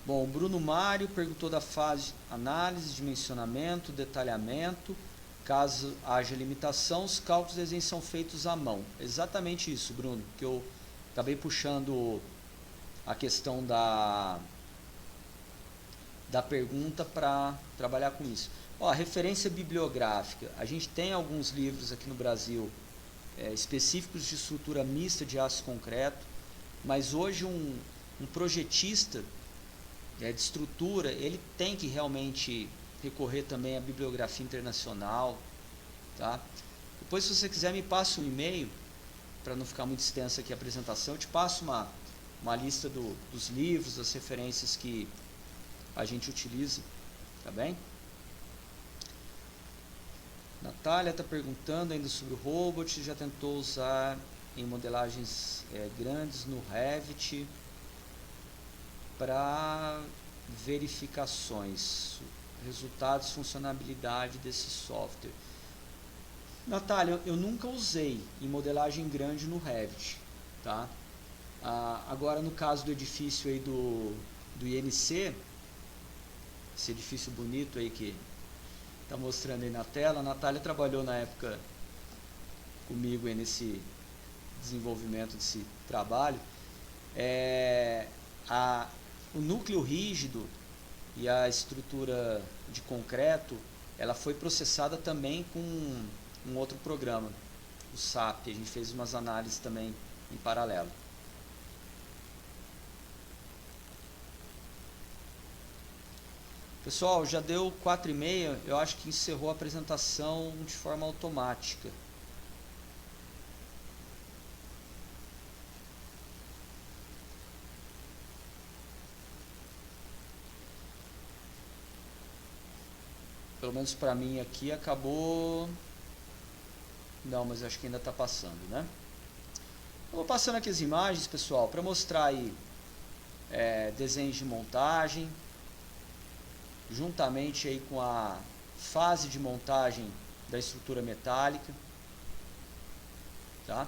Speaker 1: Bom, o Bruno Mário perguntou da fase análise, dimensionamento, detalhamento. Caso haja limitação, os cálculos de desenho são feitos à mão. Exatamente isso, Bruno, que eu acabei puxando a questão da pergunta para trabalhar com isso. Ó, referência bibliográfica. A gente tem alguns livros aqui no Brasil específicos de estrutura mista de aço concreto, mas hoje um projetista de estrutura, ele tem que realmente recorrer também à bibliografia internacional, tá? Depois, se você quiser, me passa um e-mail, para não ficar muito extensa aqui a apresentação, eu te passo uma lista dos livros, das referências que a gente utiliza, tá bem? Natália está perguntando ainda sobre o robot, já tentou usar em modelagens grandes no Revit para verificações, resultados, funcionalidade desse software. Natália, eu nunca usei em modelagem grande no Revit, tá? Agora, no caso do edifício aí do INC, esse edifício bonito aí que está mostrando aí na tela, a Natália trabalhou na época comigo aí nesse desenvolvimento desse trabalho. O núcleo rígido e a estrutura de concreto, ela foi processada também com um outro programa, o SAP. A gente fez umas análises também em paralelo. Pessoal, já deu 4h30, eu acho que encerrou a apresentação de forma automática. Pelo menos para mim aqui acabou. Não, mas acho que ainda está passando, né? Eu vou passando aqui as imagens, pessoal, para mostrar aí desenhos de montagem, juntamente aí com a fase de montagem da estrutura metálica, tá?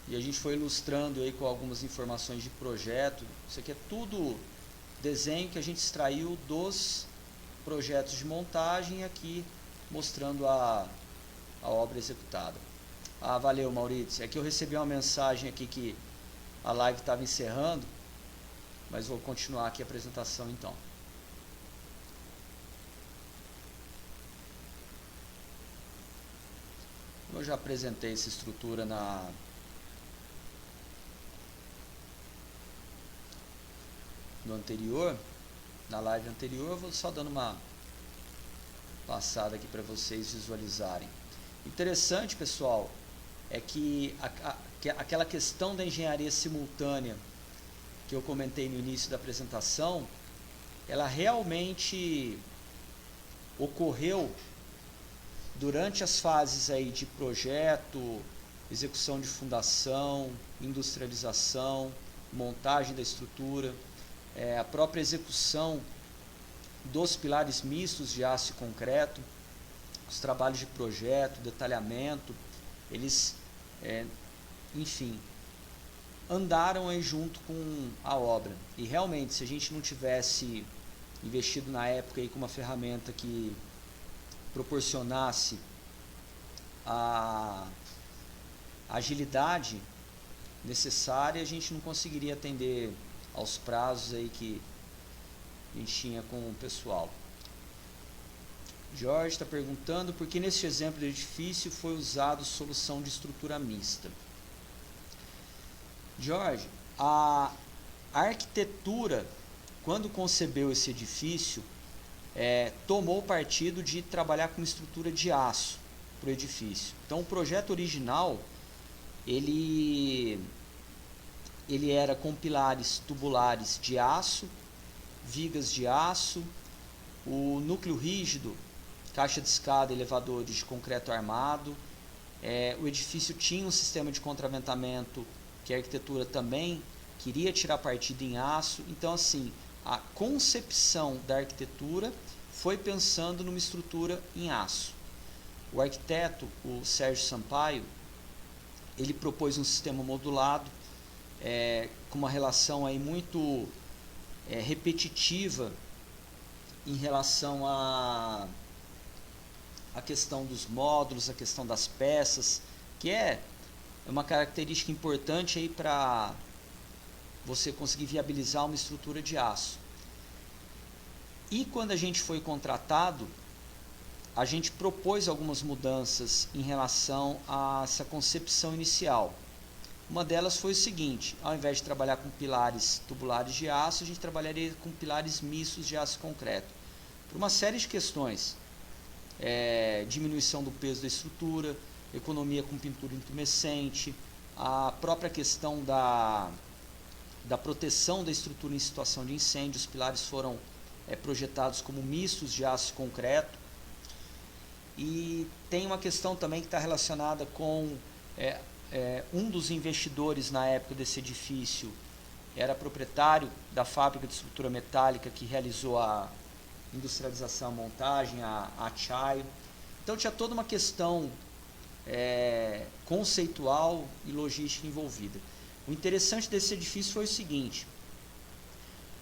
Speaker 1: e a gente foi ilustrando aí com algumas informações de projeto. Isso aqui é tudo desenho que a gente extraiu dos projetos de montagem, aqui mostrando a obra executada. Valeu, Maurício. É que eu recebi uma mensagem aqui que a live estava encerrando, mas vou continuar aqui a apresentação então. Eu já apresentei essa estrutura no anterior, na live anterior. Eu vou só dando uma passada aqui para vocês visualizarem. Interessante, pessoal, é que aquela questão da engenharia simultânea que eu comentei no início da apresentação, ela realmente ocorreu durante as fases aí de projeto, execução de fundação, industrialização, montagem da estrutura, a própria execução dos pilares mistos de aço e concreto, os trabalhos de projeto, detalhamento, eles, enfim, andaram aí junto com a obra. E realmente, se a gente não tivesse investido na época aí com uma ferramenta que proporcionasse a agilidade necessária, a gente não conseguiria atender aos prazos aí que a gente tinha com o pessoal. Jorge está perguntando por que neste exemplo do edifício foi usado solução de estrutura mista. Jorge, a arquitetura, quando concebeu esse edifício, tomou partido de trabalhar com estrutura de aço para o edifício. Então, o projeto original, ele era com pilares tubulares de aço, vigas de aço, o núcleo rígido, caixa de escada, elevadores de concreto armado. O edifício tinha um sistema de contraventamento que a arquitetura também queria tirar partido em aço. Então, assim, a concepção da arquitetura foi pensando numa estrutura em aço. O arquiteto, o Sérgio Sampaio, ele propôs um sistema modulado, com uma relação aí muito repetitiva em relação à questão dos módulos, a questão das peças, que é uma característica importante aí para você conseguir viabilizar uma estrutura de aço. E quando a gente foi contratado, a gente propôs algumas mudanças em relação a essa concepção inicial. Uma delas foi o seguinte: ao invés de trabalhar com pilares tubulares de aço, a gente trabalharia com pilares mistos de aço e concreto. Por uma série de questões, diminuição do peso da estrutura, economia com pintura intumescente, a própria questão da proteção da estrutura em situação de incêndio. Os pilares foram projetados como mistos de aço e concreto. E tem uma questão também que está relacionada com um dos investidores na época desse edifício, era proprietário da fábrica de estrutura metálica que realizou a industrialização, a montagem, a Chaio. Então tinha toda uma questão conceitual e logística envolvida. O interessante desse edifício foi o seguinte: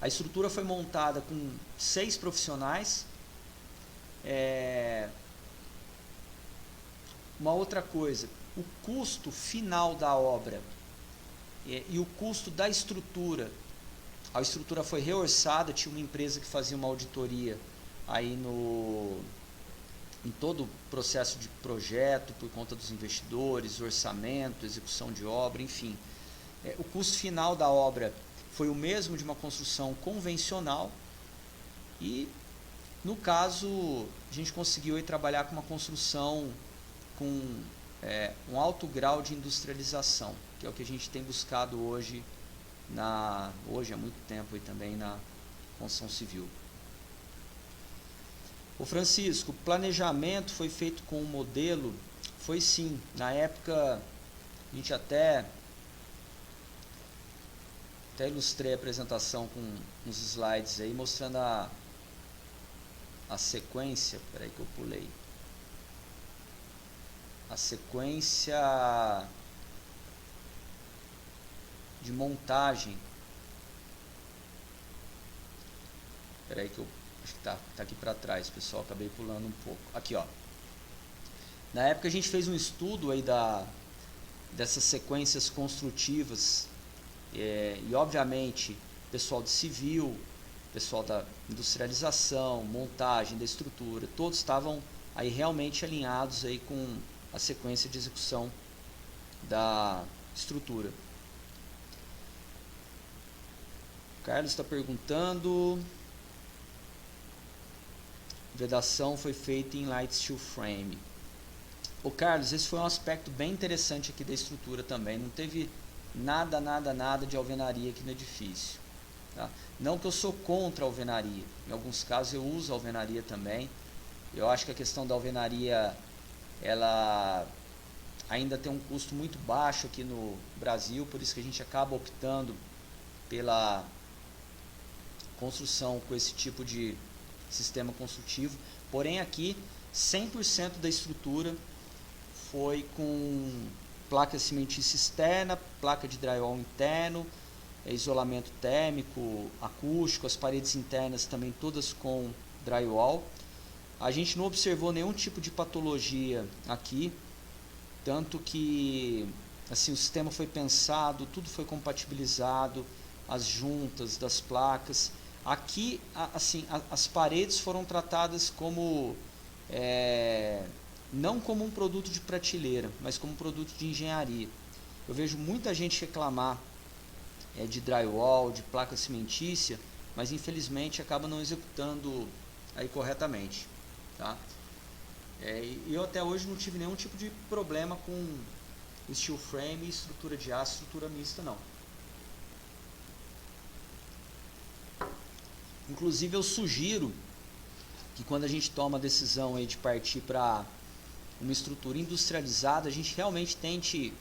Speaker 1: a estrutura foi montada com 6 profissionais. Uma outra coisa, o custo final da obra e o custo da estrutura, a estrutura foi reorçada, tinha uma empresa que fazia uma auditoria aí em todo o processo de projeto, por conta dos investidores, orçamento, execução de obra, enfim. O custo final da obra foi o mesmo de uma construção convencional e, no caso, a gente conseguiu aí trabalhar com uma construção com um alto grau de industrialização, que é o que a gente tem buscado hoje há muito tempo e também na construção civil. O Francisco, o planejamento foi feito com um modelo? Foi sim. Na época, a gente até ilustrei a apresentação com uns slides aí, mostrando a sequência. Espera aí que eu pulei. A sequência de montagem. Espera aí que eu acho que tá aqui para trás, pessoal, acabei pulando um pouco. Aqui, ó. Na época a gente fez um estudo aí dessas sequências construtivas e obviamente pessoal de civil, pessoal da industrialização, montagem da estrutura, todos estavam aí realmente alinhados aí com a sequência de execução da estrutura. O Carlos está perguntando: vedação foi feita em light steel frame. O Carlos, esse foi um aspecto bem interessante aqui da estrutura também. Não teve nada de alvenaria aqui no edifício. Tá? Não que eu sou contra a alvenaria. Em alguns casos eu uso a alvenaria também. Eu acho que a questão da alvenaria, ela ainda tem um custo muito baixo aqui no Brasil, por isso que a gente acaba optando pela construção com esse tipo de sistema construtivo. Porém aqui 100% da estrutura foi com placa cimentícia externa, placa de drywall interno, isolamento térmico, acústico, as paredes internas também todas com drywall. A gente não observou nenhum tipo de patologia aqui, tanto que assim, o sistema foi pensado, tudo foi compatibilizado, as juntas das placas. Aqui, assim, as paredes foram tratadas como, não como um produto de prateleira, mas como um produto de engenharia. Eu vejo muita gente reclamar de drywall, de placa cimentícia, mas infelizmente acaba não executando aí corretamente. Tá? E eu até hoje não tive nenhum tipo de problema com steel frame, estrutura de aço, estrutura mista não. Inclusive eu sugiro que quando a gente toma a decisão aí de partir para uma estrutura industrializada, a gente realmente tente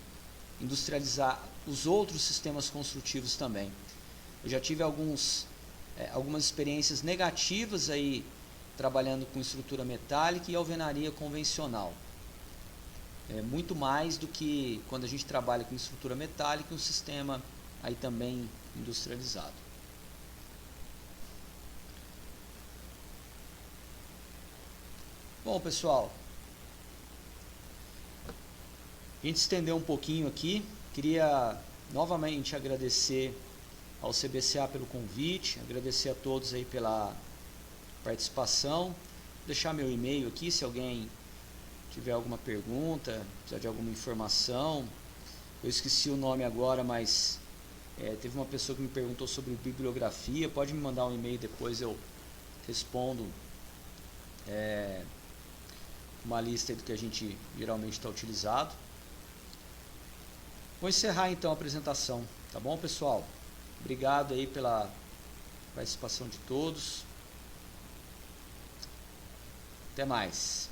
Speaker 1: industrializar os outros sistemas construtivos também. Eu já tive algumas experiências negativas aí trabalhando com estrutura metálica e alvenaria convencional. Muito mais do que quando a gente trabalha com estrutura metálica e um sistema aí também industrializado. Bom, pessoal, a gente estendeu um pouquinho aqui. Queria novamente agradecer ao CBCA pelo convite, agradecer a todos aí pela participação. Vou deixar meu e-mail aqui se alguém tiver alguma pergunta, precisar de alguma informação. Eu esqueci o nome agora, mas teve uma pessoa que me perguntou sobre bibliografia. Pode me mandar um e-mail depois, eu respondo uma lista do que a gente geralmente está utilizado. Vou encerrar então a apresentação, tá bom, pessoal? Obrigado aí pela participação de todos. Até mais.